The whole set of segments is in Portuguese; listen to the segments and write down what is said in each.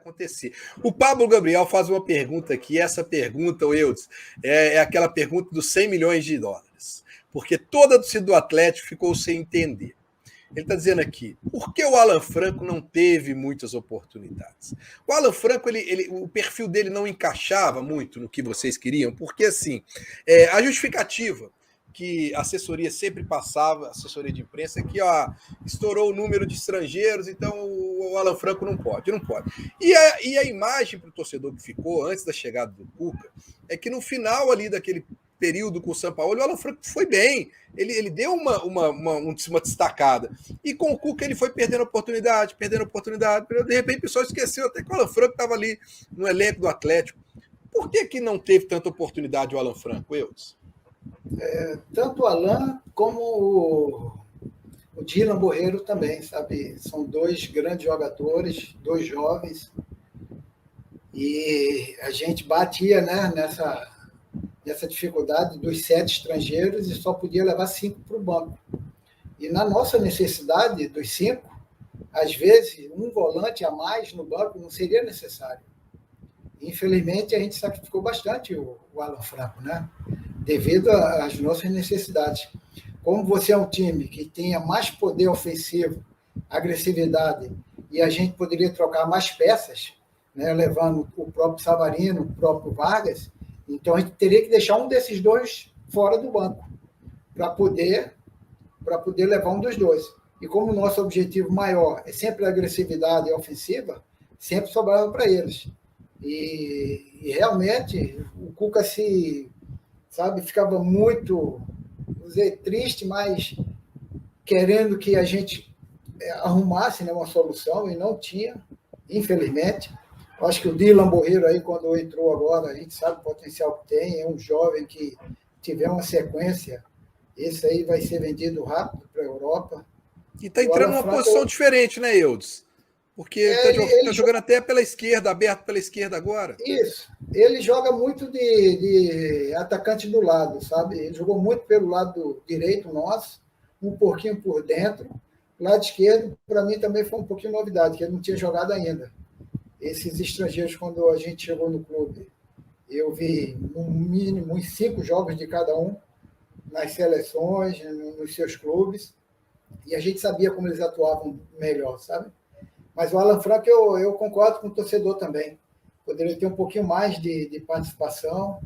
acontecer. O Pablo Gabriel faz uma pergunta aqui, essa pergunta, o Eudes, é aquela pergunta dos 100 milhões de dólares, porque toda a torcida do Atlético ficou sem entender. Ele está dizendo aqui, por que o Alan Franco não teve muitas oportunidades? O Alan Franco, o perfil dele não encaixava muito no que vocês queriam, porque assim, a justificativa que a assessoria sempre passava, a assessoria de imprensa, que estourou o número de estrangeiros, então o Alan Franco não pode. E a imagem para o torcedor que ficou antes da chegada do Cuca é que no final ali daquele período com o Sampaoli, o Alan Franco foi bem. Ele deu uma destacada. E com o Cuca ele foi perdendo oportunidade. De repente o pessoal esqueceu até que o Alan Franco estava ali no elenco do Atlético. Por que não teve tanta oportunidade o Alan Franco, Eudes? Tanto o Alan como o Dylan Borreiro também, sabe? São dois grandes jogadores, dois jovens. E a gente batia, né, nessa dificuldade dos 7 estrangeiros e só podia levar 5 para o banco. E na nossa necessidade dos 5, às vezes, um volante a mais no banco não seria necessário. Infelizmente, a gente sacrificou bastante o Alan Franco, né? Devido às nossas necessidades. Como você é um time que tenha mais poder ofensivo, agressividade, e a gente poderia trocar mais peças, né, levando o próprio Savarino, o próprio Vargas, então a gente teria que deixar um desses dois fora do banco para poder levar um dos dois. E como o nosso objetivo maior é sempre a agressividade e a ofensiva, sempre sobrava para eles. E realmente o Cuca ficava muito, vou dizer, triste, mas querendo que a gente arrumasse, né, uma solução, e não tinha, infelizmente. Acho que o Dylan Borreiro aí, quando entrou agora, a gente sabe o potencial que tem, é um jovem que tiver uma sequência, esse aí vai ser vendido rápido para a Europa. E está entrando numa posição diferente, né, Eudes? Porque ele está jogando até pela esquerda, aberto pela esquerda agora. Isso. Ele joga muito de atacante do lado, sabe? Ele jogou muito pelo lado direito nosso, um pouquinho por dentro. Lado esquerdo, para mim, também foi um pouquinho novidade, que ele não tinha jogado ainda. Esses estrangeiros, quando a gente chegou no clube, eu vi no mínimo uns 5 jogos de cada um, nas seleções, nos seus clubes, e a gente sabia como eles atuavam melhor, sabe? Mas o Alan Franco, eu concordo com o torcedor também. Poderia ter um pouquinho mais de participação,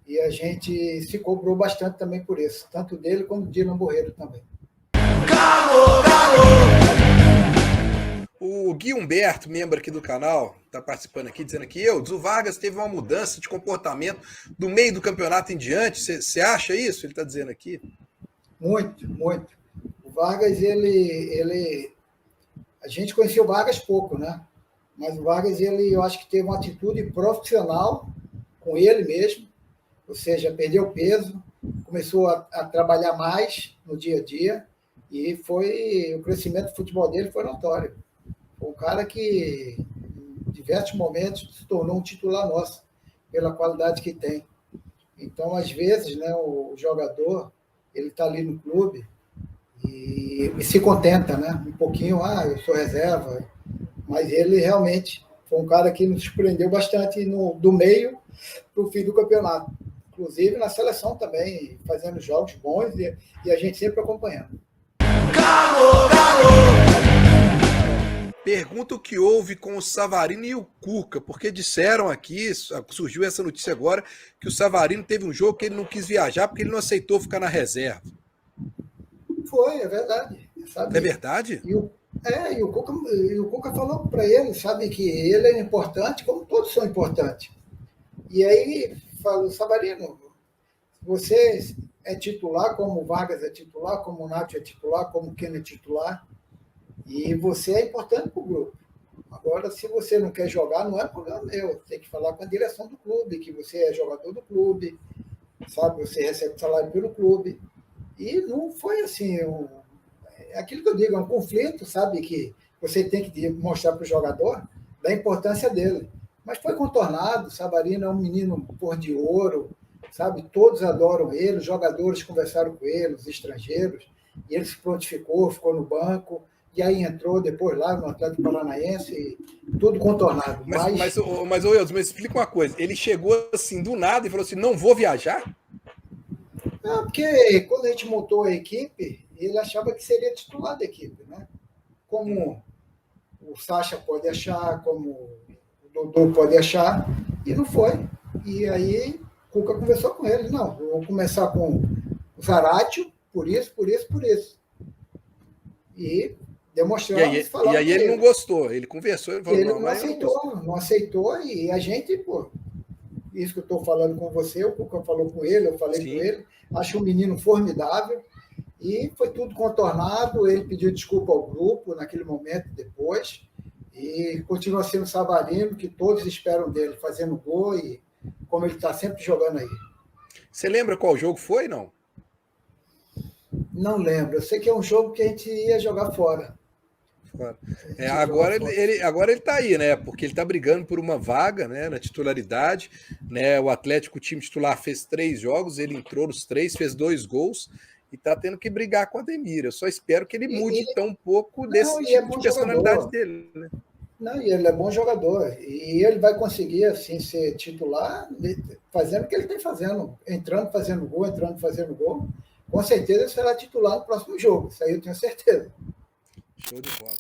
e a gente se cobrou bastante também por isso, tanto dele como do Dylan Borreiro também. Galo, galo! O Gui Humberto, membro aqui do canal, está participando aqui, dizendo que o Vargas teve uma mudança de comportamento do meio do campeonato em diante. Você acha isso? Ele está dizendo aqui. Muito, muito. O Vargas, a gente conhecia o Vargas pouco, né? Mas o Vargas, eu acho que teve uma atitude profissional com ele mesmo, ou seja, perdeu peso, começou a trabalhar mais no dia a dia, e o crescimento do futebol dele foi notório. Foi um cara que, em diversos momentos, se tornou um titular nosso, pela qualidade que tem. Então, às vezes, né, o jogador, ele está ali no clube e se contenta, né? Um pouquinho, eu sou reserva. Mas ele realmente foi um cara que nos surpreendeu bastante do meio para o fim do campeonato. Inclusive na seleção também, fazendo jogos bons e a gente sempre acompanhando. Galo, galo! Pergunta o que houve com o Savarino e o Cuca, porque disseram aqui, surgiu essa notícia agora, que o Savarino teve um jogo que ele não quis viajar porque ele não aceitou ficar na reserva. Foi, é verdade. Sabe? É verdade? E o Cuca falou para ele, sabe, que ele é importante, como todos são importantes. E aí falou, Savarino, você é titular, como o Vargas é titular, como o Nacho é titular, como o Keno é titular, e você é importante para o grupo. Agora, se você não quer jogar, não é problema meu. Tem que falar com a direção do clube, que você é jogador do clube, sabe? Você recebe salário pelo clube. E não foi assim, aquilo que eu digo, é um conflito, sabe? Que você tem que mostrar para o jogador da importância dele. Mas foi contornado, Savarino é um menino por de ouro, sabe? Todos adoram ele, os jogadores conversaram com ele, os estrangeiros, e ele se prontificou, ficou no banco, e aí entrou depois lá no Atlético Paranaense, tudo contornado. Mas Eudes, mas explica uma coisa. Ele chegou assim do nada e falou assim: não vou viajar? Porque quando a gente montou a equipe, ele achava que seria titular da equipe, né? Como o Sacha pode achar, como o Dodô pode achar, e não foi. E aí o Cuca conversou com ele: não, eu vou começar com o Zaratio, por isso. E demonstramos, falamos. E aí ele não gostou, ele conversou, ele falou: ele não, não aceitou, e a gente, pô, isso que eu estou falando com você, o Cuca falou com ele, eu falei com ele, acho um menino formidável, e foi tudo contornado, ele pediu desculpa ao grupo naquele momento depois, e continua sendo Savarino, que todos esperam dele, fazendo gol, e como ele está sempre jogando aí. Você lembra qual jogo foi, não? Não lembro, eu sei que é um jogo que a gente ia jogar fora. Agora ele está aí, né? Porque ele está brigando por uma vaga, né, na titularidade, né? O Atlético, o time titular, fez 3 jogos, ele entrou nos 3, fez 2 gols e está tendo que brigar com o Ademir. Eu só espero que ele mude tão um pouco desse tipo de personalidade jogador dele, né? Não, e ele é bom jogador. E ele vai conseguir assim ser titular, fazendo o que ele tem fazendo, entrando, fazendo gol. Com certeza ele será titular no próximo jogo. Isso aí eu tenho certeza. Show de bola.